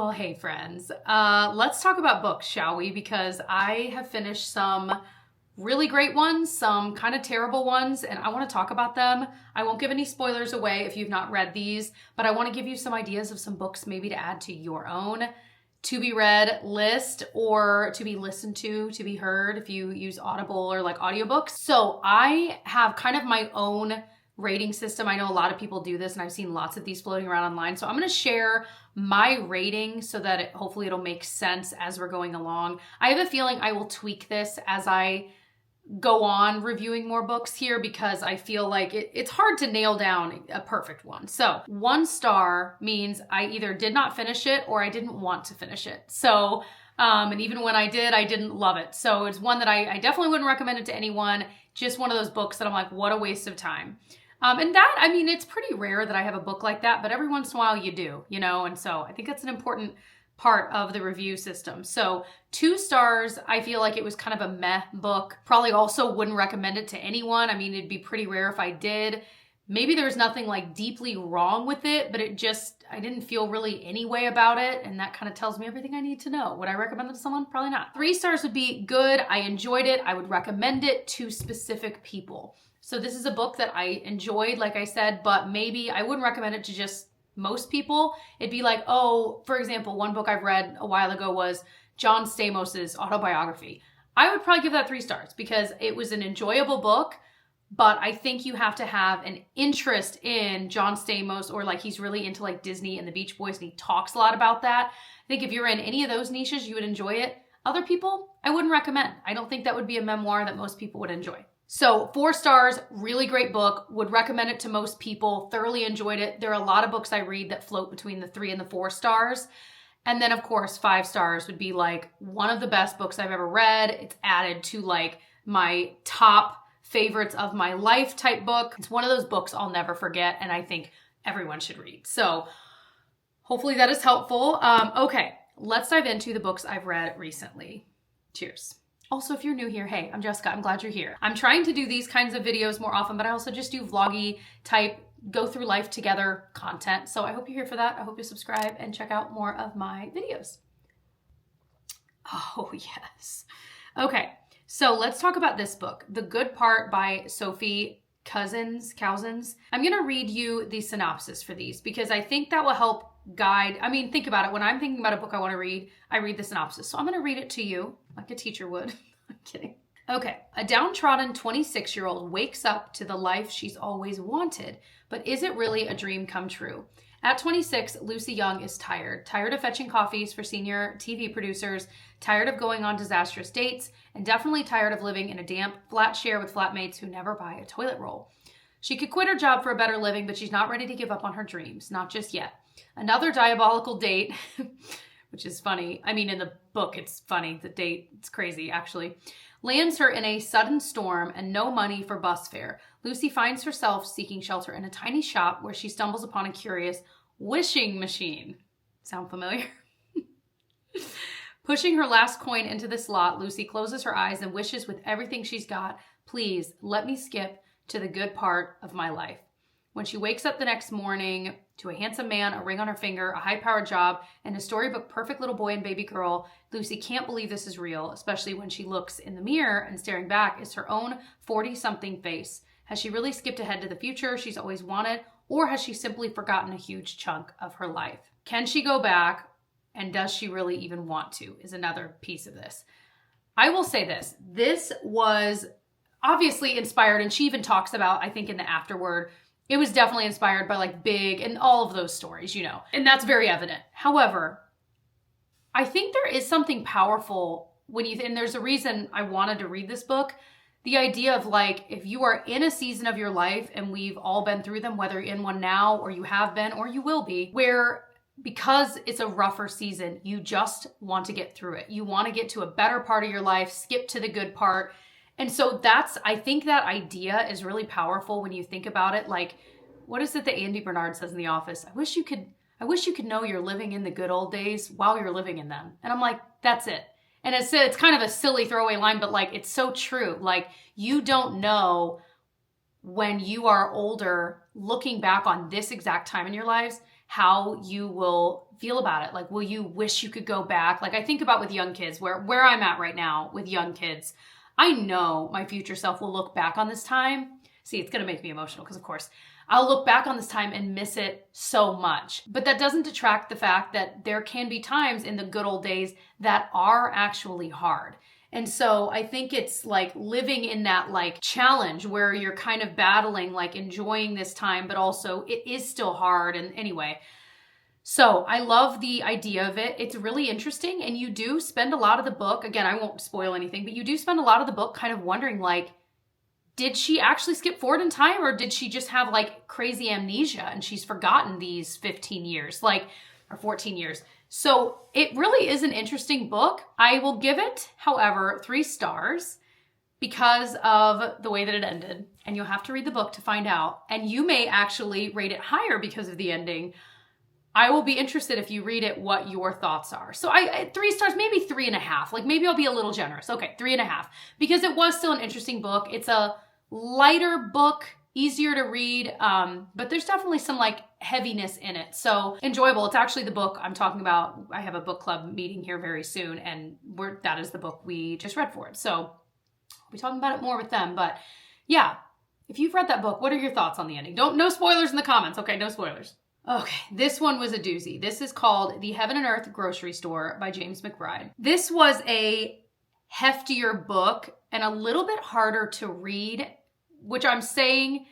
Well, hey friends, let's talk about books, shall we? Because I have finished some really great ones, some kind of terrible ones, and I want to talk about them. I won't give any spoilers away if you've not read these, but I want to give you some ideas of some books maybe to add to your own to be read list or to be listened to be heard if you use Audible or like audiobooks. So I have kind of my own rating system. I know a lot of people do this and I've seen lots of these floating around online. So I'm going to share my rating so that hopefully it'll make sense as we're going along. I have a feeling I will tweak this as I go on reviewing more books here because I feel like it's hard to nail down a perfect one. So 1 star means I either did not finish it or I didn't want to finish it. So, and even when I did, I didn't love it. So it's one that I definitely wouldn't recommend it to anyone. Just one of those books that I'm like, what a waste of time. And that, I mean, it's pretty rare that I have a book like that, but every once in a while you do, you know? And so I think that's an important part of the review system. So 2 stars, I feel like it was kind of a meh book. Probably also wouldn't recommend it to anyone. I mean, it'd be pretty rare if I did. Maybe there was nothing like deeply wrong with it, but I didn't feel really any way about it. And that kind of tells me everything I need to know. Would I recommend it to someone? Probably not. 3 stars would be good. I enjoyed it. I would recommend it to specific people. So this is a book that I enjoyed, like I said, but maybe I wouldn't recommend it to just most people. It'd be like, oh, for example, one book I've read a while ago was John Stamos's autobiography. I would probably give that 3 stars because it was an enjoyable book, but I think you have to have an interest in John Stamos or like he's really into like Disney and the Beach Boys and he talks a lot about that. I think if you're in any of those niches, you would enjoy it. Other people, I wouldn't recommend. I don't think that would be a memoir that most people would enjoy. So 4 stars, really great book, would recommend it to most people, thoroughly enjoyed it. There are a lot of books I read that float between the 3 and the 4 stars. And then of course, 5 stars would be like one of the best books I've ever read. It's added to like my top favorites of my life type book. It's one of those books I'll never forget and I think everyone should read. So hopefully that is helpful. Okay, let's dive into the books I've read recently. Cheers. Also, if you're new here, hey, I'm Jessica. I'm glad you're here. I'm trying to do these kinds of videos more often, but I also just do vloggy type, go through life together content. So I hope you're here for that. I hope you subscribe and check out more of my videos. Oh, yes. Okay, so let's talk about this book, The Good Part by Sophie Cousens. I'm going to read you the synopsis for these because I think that will help guide. I mean, think about it. When I'm thinking about a book I want to read, I read the synopsis. So I'm going to read it to you like a teacher would. I'm kidding. Okay. A downtrodden 26-year-old wakes up to the life she's always wanted, but is it really a dream come true? At 26, Lucy Young is tired of fetching coffees for senior TV producers, tired of going on disastrous dates, and definitely tired of living in a damp, flat share with flatmates who never buy a toilet roll. She could quit her job for a better living, but she's not ready to give up on her dreams, not just yet. Another diabolical date, which is funny. I mean, in the book, it's funny. The date, it's crazy, actually. Lands her in a sudden storm and no money for bus fare. Lucy finds herself seeking shelter in a tiny shop where she stumbles upon a curious wishing machine. Sound familiar? Pushing her last coin into the slot, Lucy closes her eyes and wishes with everything she's got, please let me skip to the good part of my life. When she wakes up the next morning to a handsome man, a ring on her finger, a high-powered job, and a storybook perfect little boy and baby girl, Lucy can't believe this is real, especially when she looks in the mirror and staring back is her own 40-something face. Has she really skipped ahead to the future she's always wanted, or has she simply forgotten a huge chunk of her life? Can she go back, and does she really even want to, is another piece of this. I will say this. This was obviously inspired, and she even talks about, I think in the afterword, it was definitely inspired by like Big and all of those stories, you know, and that's very evident. However, I think there is something powerful when and there's a reason I wanted to read this book. The idea of like, if you are in a season of your life, and we've all been through them, whether you're in one now or you have been or you will be, where because it's a rougher season, you just want to get through it. You want to get to a better part of your life, skip to the good part. And so I think that idea is really powerful when you think about it. Like, what is it that Andy Bernard says in The Office? I wish you could know you're living in the good old days while you're living in them. And I'm like, that's it. And it's kind of a silly throwaway line, but like, it's so true. Like, you don't know when you are older, looking back on this exact time in your lives, how you will feel about it. Like, will you wish you could go back? Like, I think about with young kids, where I'm at right now with young kids, I know my future self will look back on this time. See, it's going to make me emotional because, of course, I'll look back on this time and miss it so much. But that doesn't detract the fact that there can be times in the good old days that are actually hard. And so I think it's like living in that like challenge where you're kind of battling, like enjoying this time, but also it is still hard. And anyway, so I love the idea of it. It's really interesting. And you do spend a lot of the book, again, I won't spoil anything, but you do spend a lot of the book kind of wondering like, did she actually skip forward in time, or did she just have like crazy amnesia and she's forgotten these 15 years, like, or 14 years? So it really is an interesting book. I will give it, however, 3 stars because of the way that it ended. And you'll have to read the book to find out. And you may actually rate it higher because of the ending. I will be interested if you read it, what your thoughts are. So I 3 stars, maybe 3.5. Like maybe I'll be a little generous. Okay, 3.5. Because it was still an interesting book. It's a lighter book, easier to read, but there's definitely some like heaviness in it. So enjoyable. It's actually the book I'm talking about. I have a book club meeting here very soon, and that is the book we just read for it. So I'll be talking about it more with them. But yeah, if you've read that book, what are your thoughts on the ending? No spoilers in the comments. Okay, no spoilers. Okay, this one was a doozy. This is called The Heaven and Earth Grocery Store by James McBride. This was a heftier book and a little bit harder to read, which I'm saying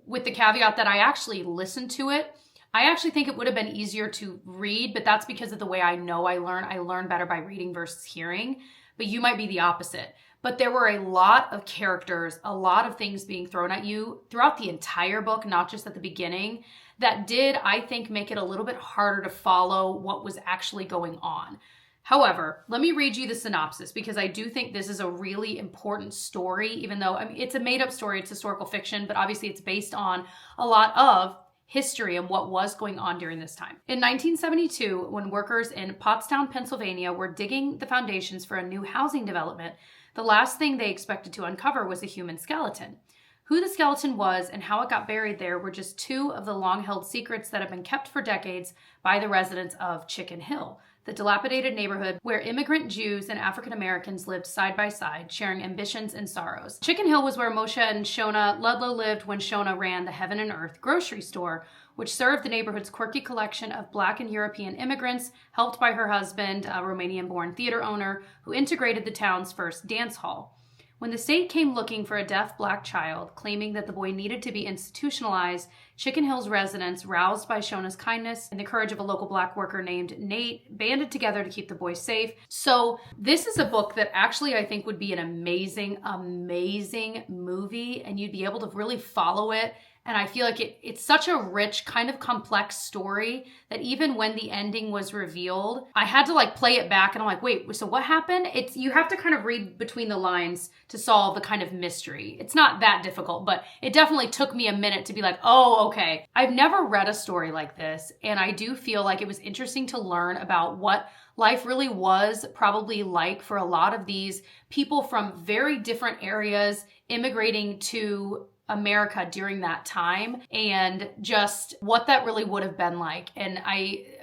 with the caveat that I actually listened to it. I actually think it would have been easier to read, but that's because of the way I know I learn. I learn better by reading versus hearing, but you might be the opposite. But there were a lot of characters, a lot of things being thrown at you throughout the entire book, not just at the beginning, that did, I think, make it a little bit harder to follow what was actually going on. However, let me read you the synopsis because I do think this is a really important story, even though it's a made-up story, it's historical fiction, but obviously it's based on a lot of history and what was going on during this time. In 1972, when workers in Pottstown, Pennsylvania were digging the foundations for a new housing development, the last thing they expected to uncover was a human skeleton. Who the skeleton was and how it got buried there were just 2 of the long-held secrets that have been kept for decades by the residents of Chicken Hill, the dilapidated neighborhood where immigrant Jews and African Americans lived side by side, sharing ambitions and sorrows. Chicken Hill was where Moshe and Shona Ludlow lived when Shona ran the Heaven and Earth grocery store, which served the neighborhood's quirky collection of Black and European immigrants, helped by her husband, a Romanian-born theater owner, who integrated the town's first dance hall. When the state came looking for a deaf Black child, claiming that the boy needed to be institutionalized, Chicken Hill's residents, roused by Shona's kindness and the courage of a local Black worker named Nate, banded together to keep the boy safe. So this is a book that actually I think would be an amazing, amazing movie, and you'd be able to really follow it. And I feel like it's such a rich, kind of complex story that even when the ending was revealed, I had to like play it back and I'm like, wait, so what happened? You have to kind of read between the lines to solve the kind of mystery. It's not that difficult, but it definitely took me a minute to be like, oh, okay. I've never read a story like this, and I do feel like it was interesting to learn about what life really was probably like for a lot of these people from very different areas immigrating to America during that time, and just what that really would have been like. And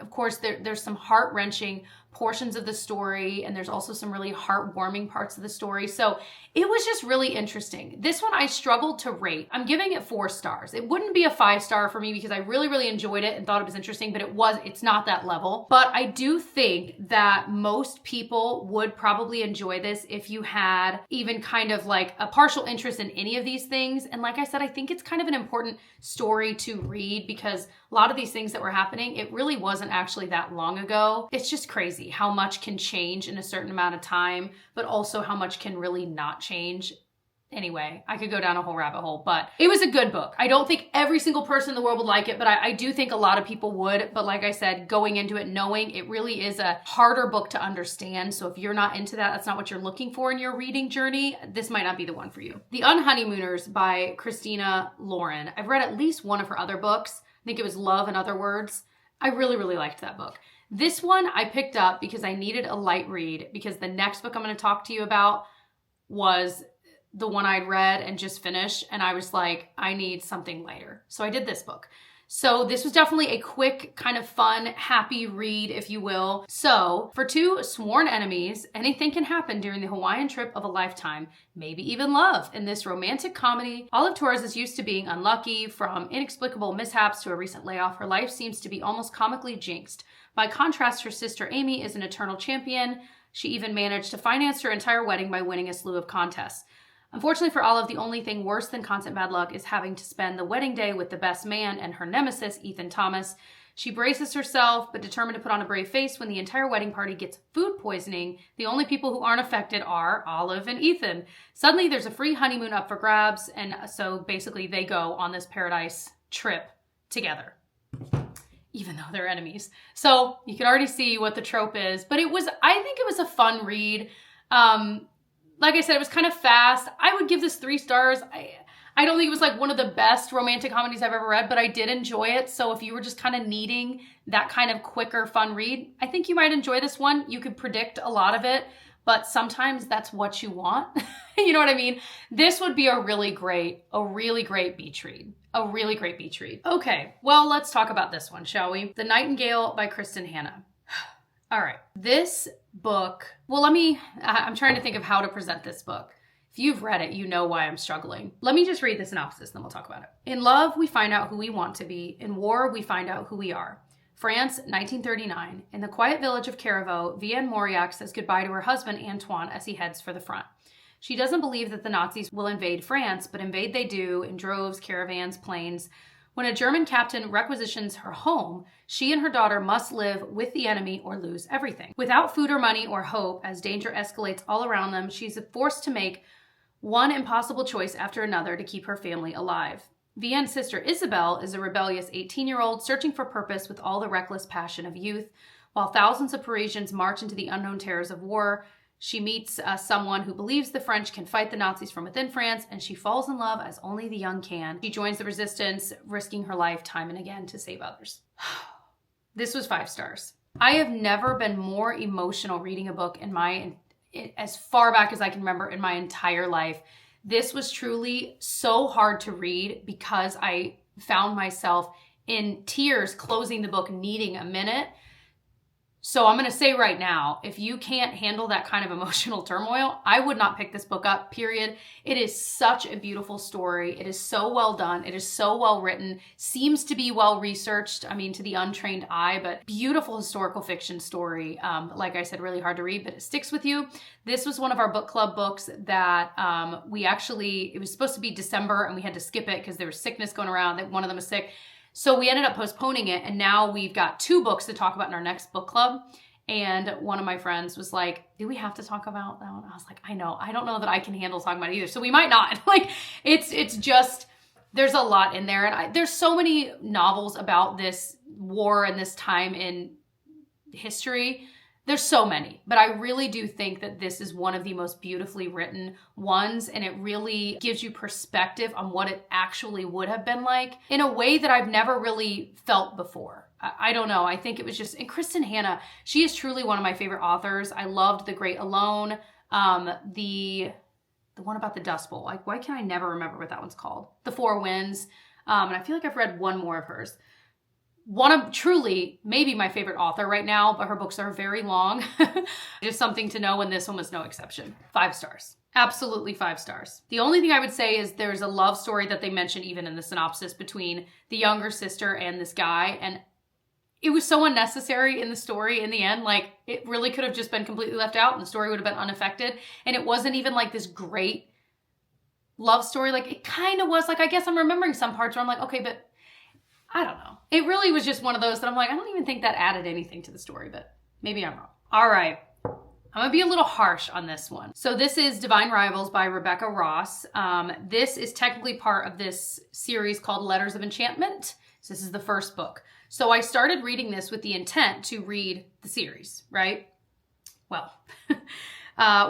of course, there's some heart-wrenching portions of the story, and there's also some really heartwarming parts of the story. So it was just really interesting. This one I struggled to rate. I'm giving it 4 stars. It wouldn't be a 5-star for me because I really, really enjoyed it and thought it was interesting, but it's not that level. But I do think that most people would probably enjoy this if you had even kind of like a partial interest in any of these things. And like I said, I think it's kind of an important story to read because a lot of these things that were happening, it really wasn't actually that long ago. It's just crazy how much can change in a certain amount of time, but also how much can really not change. Anyway, I could go down a whole rabbit hole, but it was a good book. I don't think every single person in the world would like it, but I do think a lot of people would. But like I said, going into it, knowing it really is a harder book to understand. So if you're not into that, that's not what you're looking for in your reading journey, this might not be the one for you. The Unhoneymooners by Christina Lauren. I've read at least one of her other books. I think it was Love and Other Words. I really, really liked that book. This one I picked up because I needed a light read, because the next book I'm going to talk to you about was the one I'd read and just finished, and I was like, I need something lighter. So I did this book. So this was definitely a quick, kind of fun, happy read, if you will. So for two sworn enemies, anything can happen during the Hawaiian trip of a lifetime, maybe even love. In this romantic comedy, Olive Torres is used to being unlucky. From inexplicable mishaps to a recent layoff, her life seems to be almost comically jinxed. By contrast, her sister Amy is an eternal champion. She even managed to finance her entire wedding by winning a slew of contests. Unfortunately for Olive, the only thing worse than constant bad luck is having to spend the wedding day with the best man and her nemesis, Ethan Thomas. She braces herself, but determined to put on a brave face when the entire wedding party gets food poisoning. The only people who aren't affected are Olive and Ethan. Suddenly, there's a free honeymoon up for grabs, and so basically they go on this paradise trip together, even though they're enemies. So you can already see what the trope is, but I think it was a fun read. Like I said, it was kind of fast. I would give this 3 stars. I don't think it was like one of the best romantic comedies I've ever read, but I did enjoy it. So if you were just kind of needing that kind of quicker, fun read, I think you might enjoy this one. You could predict a lot of it, but sometimes that's what you want. You know what I mean? This would be a really great beach read. A really great beach read. Okay, well, let's talk about this one, shall we? The Nightingale by Kristin Hannah. All right, this book, well, I'm trying to think of how to present this book. If you've read it, you know why I'm struggling. Let me just read the synopsis, then we'll talk about it. In love, we find out who we want to be. In war, we find out who we are. France, 1939. In the quiet village of Carriveau, Vienne Mauriac says goodbye to her husband, Antoine, as he heads for the front. She doesn't believe that the Nazis will invade France, but invade they do in droves, caravans, planes. When a German captain requisitions her home, she and her daughter must live with the enemy or lose everything. Without food or money or hope, as danger escalates all around them, she's forced to make one impossible choice after another to keep her family alive. Vienne's sister Isabel is a rebellious 18-year-old searching for purpose with all the reckless passion of youth. While thousands of Parisians march into the unknown terrors of war, she meets someone who believes the French can fight the Nazis from within France, and she falls in love as only the young can. She joins the resistance, risking her life time and again to save others. This was 5 stars. I have never been more emotional reading a book as far back as I can remember in my entire life. This was truly so hard to read because I found myself in tears closing the book, needing a minute. So I'm going to say right now, if you can't handle that kind of emotional turmoil, I would not pick this book up, period. It is such a beautiful story. It is so well done. It is so well written. Seems to be well researched, to the untrained eye, but beautiful historical fiction story. Like I said, really hard to read, but it sticks with you. This was one of our book club books that it was supposed to be December and we had to skip it because there was sickness going around. That one of them was sick. So we ended up postponing it, and now we've got 2 books to talk about in our next book club. And one of my friends was like, do we have to talk about that one? I was like, I know. I don't know that I can handle talking about it either. So we might not. It's just, there's a lot in there. And there's so many novels about this war and this time in history. There's so many, but I really do think that this is one of the most beautifully written ones, and it really gives you perspective on what it actually would have been like in a way that I've never really felt before. I don't know. I think it was just, and Kristin Hannah, she is truly one of my favorite authors. I loved The Great Alone, the one about the Dust Bowl. Why can I never remember what that one's called? The Four Winds. And I feel like I've read one more of hers. One of truly maybe my favorite author right now, but her books are very long. Just something to know, and this one was no exception. 5 stars. Absolutely 5 stars. The only thing I would say is there's a love story that they mention even in the synopsis between the younger sister and this guy, and it was so unnecessary in the story in the end. It really could have just been completely left out and the story would have been unaffected, and it wasn't even this great love story. It kind of was. I guess I'm remembering some parts where I'm like, okay, but I don't know. It really was just one of those that I'm like, I don't even think that added anything to the story, but maybe I'm wrong. All right. I'm going to be a little harsh on this one. So this is Divine Rivals by Rebecca Ross. This is technically part of this series called Letters of Enchantment. So this is the first book. So I started reading this with the intent to read the series, right? Well,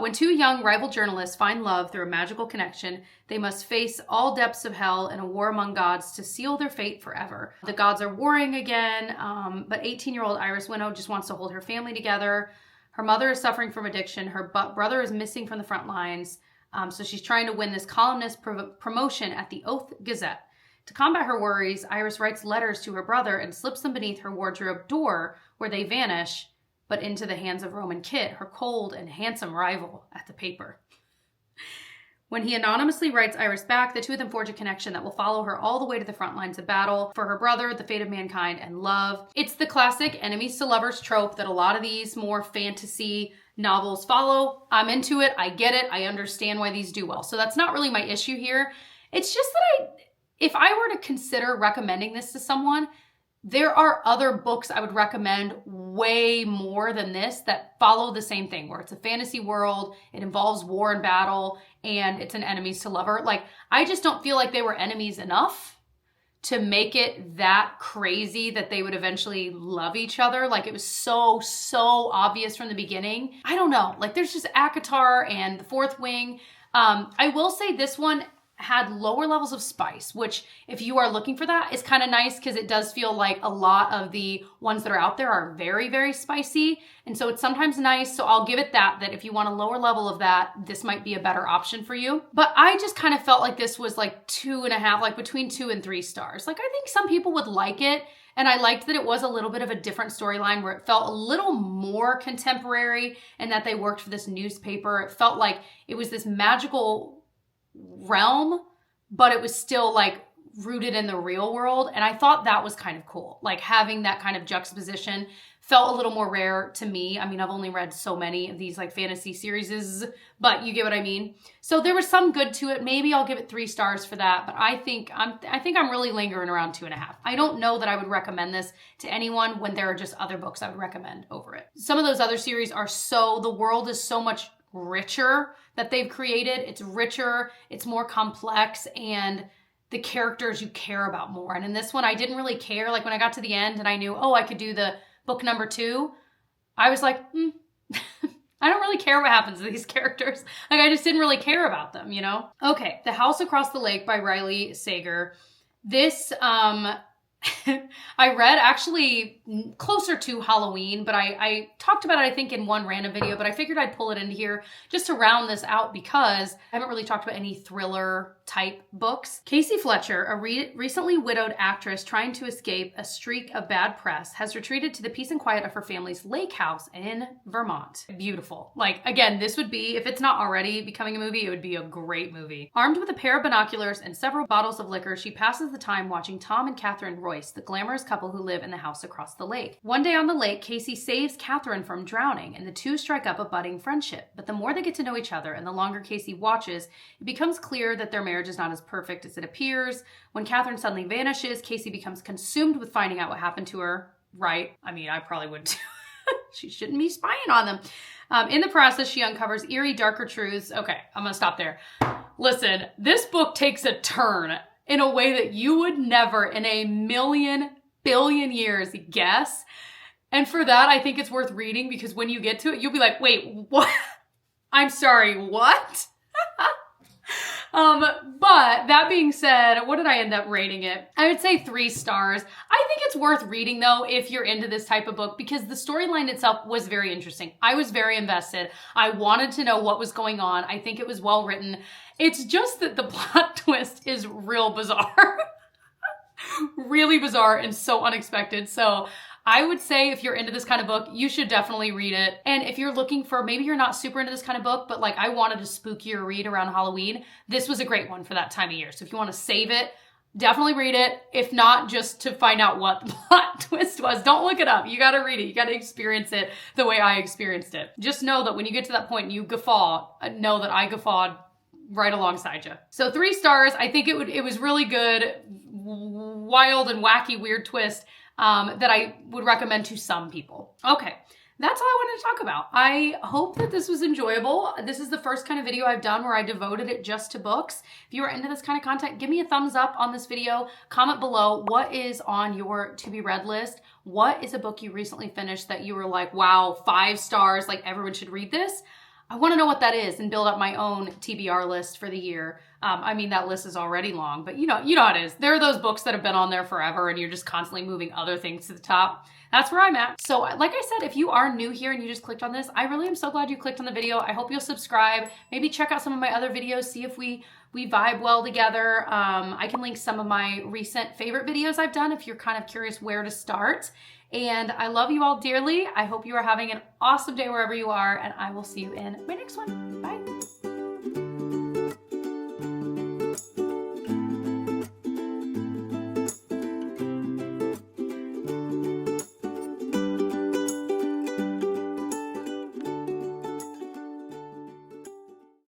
when 2 young rival journalists find love through a magical connection, they must face all depths of hell in a war among gods to seal their fate forever. The gods are warring again, but 18-year-old Iris Winnow just wants to hold her family together. Her mother is suffering from addiction. Her brother is missing from the front lines, so she's trying to win this columnist promotion at the Oath Gazette. To combat her worries, Iris writes letters to her brother and slips them beneath her wardrobe door, where they vanish, but into the hands of Roman Kit, her cold and handsome rival at the paper. When he anonymously writes Iris back, the two of them forge a connection that will follow her all the way to the front lines of battle for her brother, the fate of mankind, and love. It's the classic enemies to lovers trope that a lot of these more fantasy novels follow. I'm into it. I get it. I understand why these do well. So that's not really my issue here. It's just that if I were to consider recommending this to someone, there are other books I would recommend way more than this that follow the same thing, where it's a fantasy world, it involves war and battle, and it's an enemies to lover. Like, I just don't feel like they were enemies enough to make it that crazy that they would eventually love each other. Like, it was so obvious from the beginning. I don't know. Like, there's just ACOTAR and the Fourth Wing. I will say this one had lower levels of spice, which if you are looking for that is kind of nice, because it does feel like a lot of the ones that are out there are very spicy. And so it's sometimes nice. So I'll give it that if you want a lower level of that, this might be a better option for you. But I just kind of felt like this was like 2.5, like between 2 and 3 stars. Like, I think some people would like it. And I liked that it was a little bit of a different storyline, where it felt a little more contemporary and that they worked for this newspaper. It felt like it was this magical realm, but it was still like rooted in the real world. And I thought that was kind of cool. Like, having that kind of juxtaposition felt a little more rare to me. I mean, I've only read so many of these like fantasy series, but you get what I mean. So there was some good to it. Maybe I'll give it 3 stars for that, but I think I'm really lingering around 2.5. I don't know that I would recommend this to anyone when there are just other books I would recommend over it. Some of those other series are the world is so much richer that they've created. It's richer, it's more complex, and the characters you care about more. And in this one, I didn't really care. Like, when I got to the end and I knew, oh, I could do the book number 2, I was like, I don't really care what happens to these characters. Like, I just didn't really care about them, you know? Okay, The House Across the Lake by Riley Sager. This, I read actually closer to Halloween, but I talked about it, I think, in one random video, but I figured I'd pull it into here just to round this out, because I haven't really talked about any thriller type books. Casey Fletcher, a recently widowed actress trying to escape a streak of bad press, has retreated to the peace and quiet of her family's lake house in Vermont. Beautiful. Like, again, this would be, if it's not already becoming a movie, it would be a great movie. Armed with a pair of binoculars and several bottles of liquor, she passes the time watching Tom and Catherine Royce, the glamorous couple who live in the house across the lake. One day on the lake, Casey saves Catherine from drowning, and the two strike up a budding friendship. But the more they get to know each other and the longer Casey watches, it becomes clear that their marriage is not as perfect as it appears. When Catherine suddenly vanishes, Casey becomes consumed with finding out what happened to her. Right? I mean, I probably would too. She shouldn't be spying on them. In the process, she uncovers eerie, darker truths. Okay, I'm gonna stop there. Listen, this book takes a turn in a way that you would never in a million billion years guess. And for that, I think it's worth reading, because when you get to it, you'll be like, wait, what? I'm sorry, what? But that being said, what did I end up rating it? I would say 3 stars. I think it's worth reading though, if you're into this type of book, because the storyline itself was very interesting. I was very invested. I wanted to know what was going on. I think it was well written. It's just that the plot twist is real bizarre. Really bizarre and so unexpected. So I would say if you're into this kind of book, you should definitely read it. And if you're looking for, maybe you're not super into this kind of book, but like I wanted a spookier read around Halloween, this was a great one for that time of year. So if you want to save it, definitely read it. If not, just to find out what the plot twist was. Don't look it up. You got to read it. You got to experience it the way I experienced it. Just know that when you get to that point and you guffaw, know that I guffawed right alongside you. So 3 stars. I think it was really good, wild and wacky, weird twist. That I would recommend to some people. Okay, that's all I wanted to talk about. I hope that this was enjoyable. This is the first kind of video I've done where I devoted it just to books. If you are into this kind of content, give me a thumbs up on this video. Comment below what is on your to be read list. What is a book you recently finished that you were like, wow, 5 stars, like everyone should read this? I want to know what that is and build up my own TBR list for the year. I mean, that list is already long, but you know how it is. There are those books that have been on there forever and you're just constantly moving other things to the top. That's where I'm at. So like I said, if you are new here and you just clicked on this, I really am so glad you clicked on the video. I hope you'll subscribe. Maybe check out some of my other videos, see if we vibe well together. I can link some of my recent favorite videos I've done if you're kind of curious where to start. And I love you all dearly. I hope you are having an awesome day wherever you are, and I will see you in my next one. Bye.